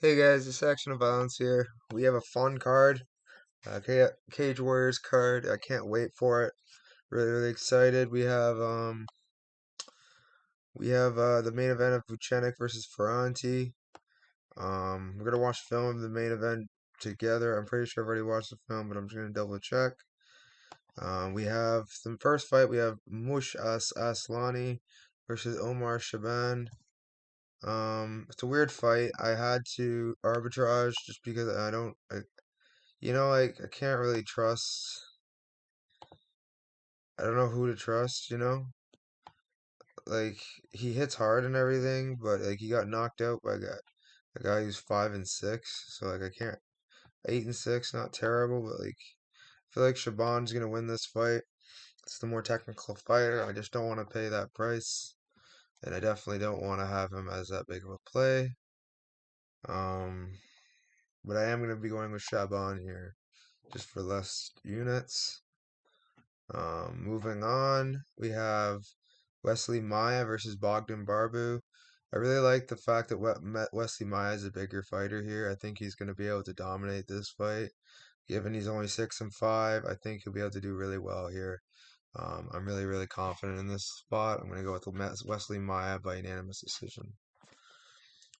Hey guys, it's Action of Violence here. We have a fun card, Cage Warriors card. I can't wait for it. Really excited. We have the main event of Vucenic versus Ferranti. We're gonna watch film of the main event together. I'm pretty sure I've already watched the film, but I'm just gonna double check. We have the first fight. We have Aslani versus Omar Shaban. It's a weird fight. I had to arbitrage just because I can't really trust. I don't know who to trust. Like, he hits hard and everything, but like he got knocked out by a guy who's 5-6. So like I can't 8-6, not terrible, but like I feel like Shaban's gonna win this fight. It's the more technical fighter. I just don't want to pay that price, and I definitely don't want to have him as that big of a play. Um, but I am gonna be going with Shaban here, just for less units. Moving on, we have Wesley Maya versus Bogdan Barbu. I really like the fact that Wesley Maya is a bigger fighter here. I think he's going to be able to dominate this fight. Given he's only 6-5, I think he'll be able to do really well here. I'm really confident in this spot. I'm going to go with Wesley Maya by unanimous decision.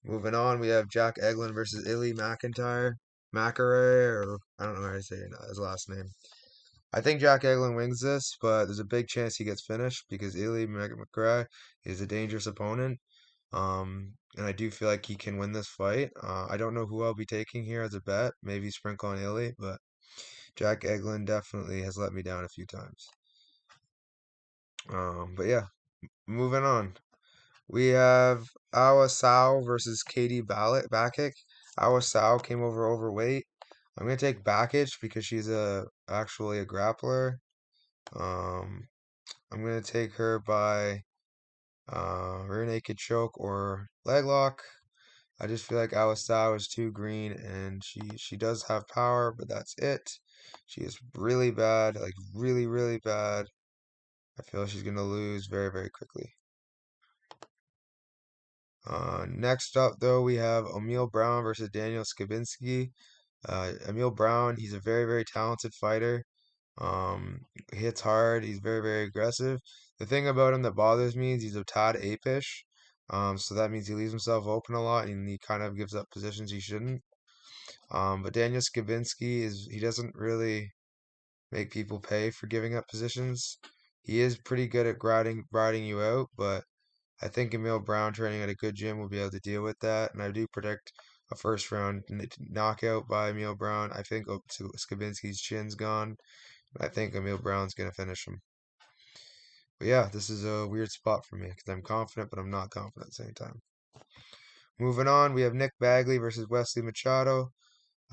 Moving on, we have Jack Eglin versus Illy McIntyre. Macare, or I don't know how to say his last name. I think Jack Eglin wins this, but there's a big chance he gets finished because Ilya McGrath is a dangerous opponent. And I do feel like he can win this fight. I don't know who I'll be taking here as a bet. Maybe sprinkle on Ilya, but Jack Eglin definitely has let me down a few times. But yeah, moving on. We have Awa Sao versus Katie Bakic. Awa Sao came over overweight. I'm gonna take Bakic because she's actually a grappler. Um, I'm gonna take her by rear naked choke or leg lock. I just feel like Awasao is too green, and she does have power, but that's it. She is really bad, like really bad. I feel she's gonna lose very quickly. Next up, though, we have Emil Brown versus Daniel Skabinski. Emil Brown, he's a very talented fighter. Um, hits hard. He's very aggressive. The thing about him that bothers me is he's a tad apish. So that means he leaves himself open a lot and he kind of gives up positions he shouldn't. But Daniel Skabinski he doesn't really make people pay for giving up positions. He is pretty good at riding you out, but I think Emil Brown training at a good gym will be able to deal with that. And I do predict a first round knockout by Emil Brown. I think Skabinski's chin's gone. I think Emil Brown's going to finish him. But yeah, this is a weird spot for me because I'm confident, but I'm not confident at the same time. Moving on, we have Nick Bagley versus Wesley Machado.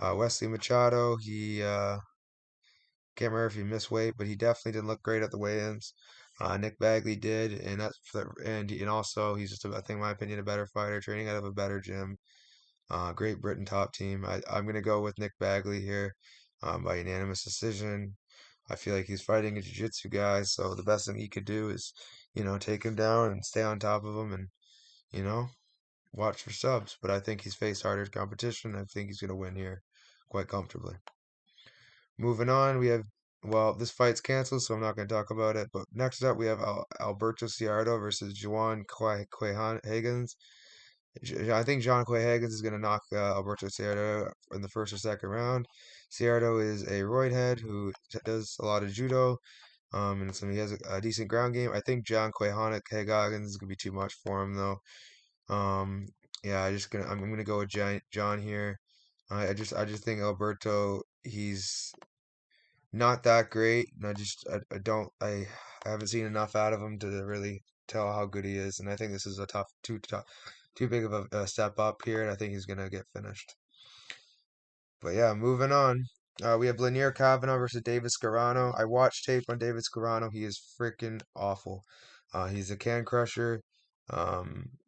Wesley Machado, he can't remember if he missed weight, but he definitely didn't look great at the weigh-ins. Nick Bagley did, and also he's just, I think, in my opinion, a better fighter, training out of a better gym. Great Britain top team. I'm gonna go with Nick Bagley here, by unanimous decision. I feel like he's fighting a jiu-jitsu guy, so the best thing he could do is, take him down and stay on top of him and, you know, watch for subs. But I think he's faced harder competition. I think he's gonna win here quite comfortably. Moving on, this fight's canceled, so I'm not going to talk about it. But next up, we have Alberto Ciardo versus Juan Higgins. I think John Quay Higgins is going to knock Alberto Ciardo in the first or second round. Ciardo is a roid head who does a lot of judo, and so he has a decent ground game. I think John Quay Higgins is going to be too much for him, though. Um, yeah, I'm gonna go with John here. I just think Alberto, he's not that great, and I haven't seen enough out of him to really tell how good he is, and I think this is a too big of a step up here, and I think he's gonna get finished. But yeah, moving on. We have Lanier Cavanaugh versus David Scarano. I watched tape on David Scarano. He is freaking awful. He's a can crusher.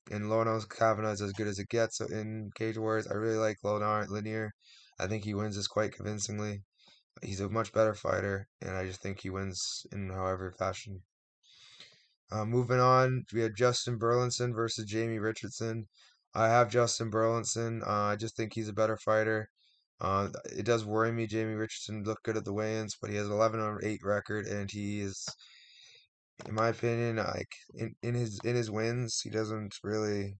And Lorno's Cavanaugh is as good as it gets in Cage Warriors. I really like Lanier. I think he wins this quite convincingly. He's a much better fighter, and I just think he wins in however fashion. Moving on, we have Justin Burlinson versus Jamie Richardson. I have Justin Burlinson. I just think he's a better fighter. It does worry me. Jamie Richardson looked good at the weigh-ins, but he has 11-8 record, and he is, in my opinion, like in his wins, he doesn't really.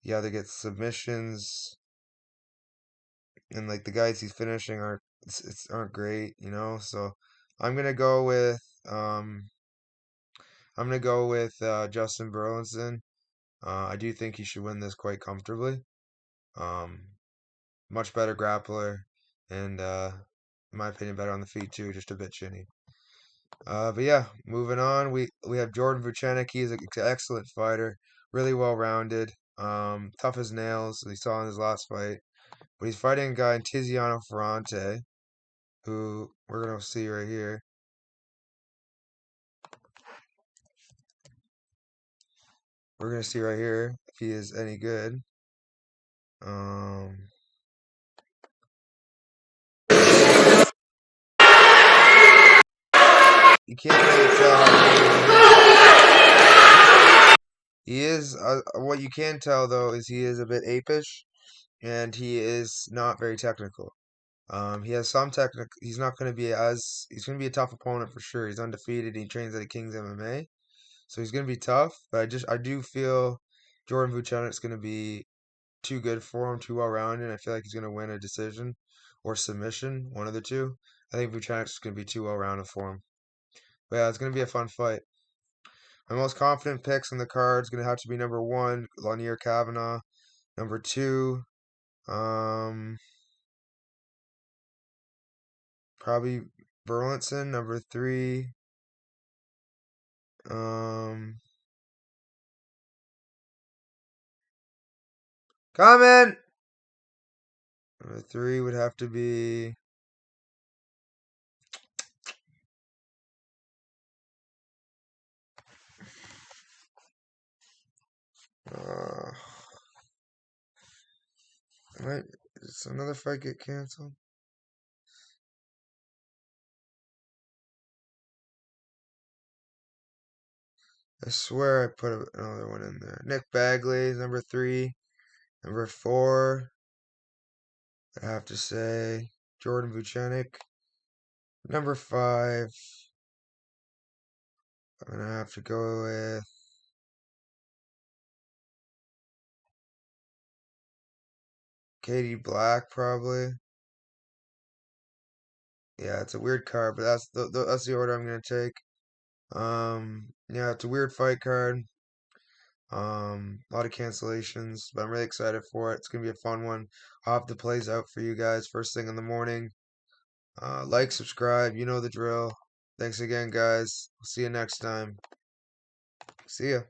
He either gets submissions, and like the guys he's finishing aren't great, you know. So I'm gonna go with um I'm gonna go with Justin Burlinson. I do think he should win this quite comfortably. Um, Much better grappler, and in my opinion, better on the feet too. Just a bit chinny. But yeah, moving on, we have Jordan Vucenic. He's an excellent fighter, really well rounded. Tough as nails, as we saw in his last fight. But he's fighting a guy in Tiziano Ferrante, who we're gonna see right here. We're gonna see right here if he is any good. Um, you can't really tell how good he is. What you can tell though is he is a bit apish, and he is not very technical. He has some technical. He's not going to be as. He's going to be a tough opponent for sure. He's undefeated. He trains at King's MMA, so he's going to be tough. But I do feel Jordan Vucenic's going to be too good for him, too well rounded. I feel like he's going to win a decision or submission, one of the two. I think Vucenic's going to be too well rounded for him. But yeah, it's going to be a fun fight. My most confident picks on the card is going to have to be number one, Lanier Kavanaugh. Number two, um, probably Burlinson. Number three, um, comment. Number three would have to be. Uh, might does another fight get canceled? I swear I put another one in there. Nick Bagley is number three. Number four, I have to say Jordan Vucenic. Number five, I'm gonna have to go with Katie Black probably. Yeah, it's a weird card, but that's the order I'm gonna take. Yeah, it's a weird fight card. A lot of cancellations, but I'm really excited for it. It's gonna be a fun one. I'll have the plays out for you guys first thing in the morning. Like, subscribe, you know the drill. Thanks again, guys. See you next time. See ya.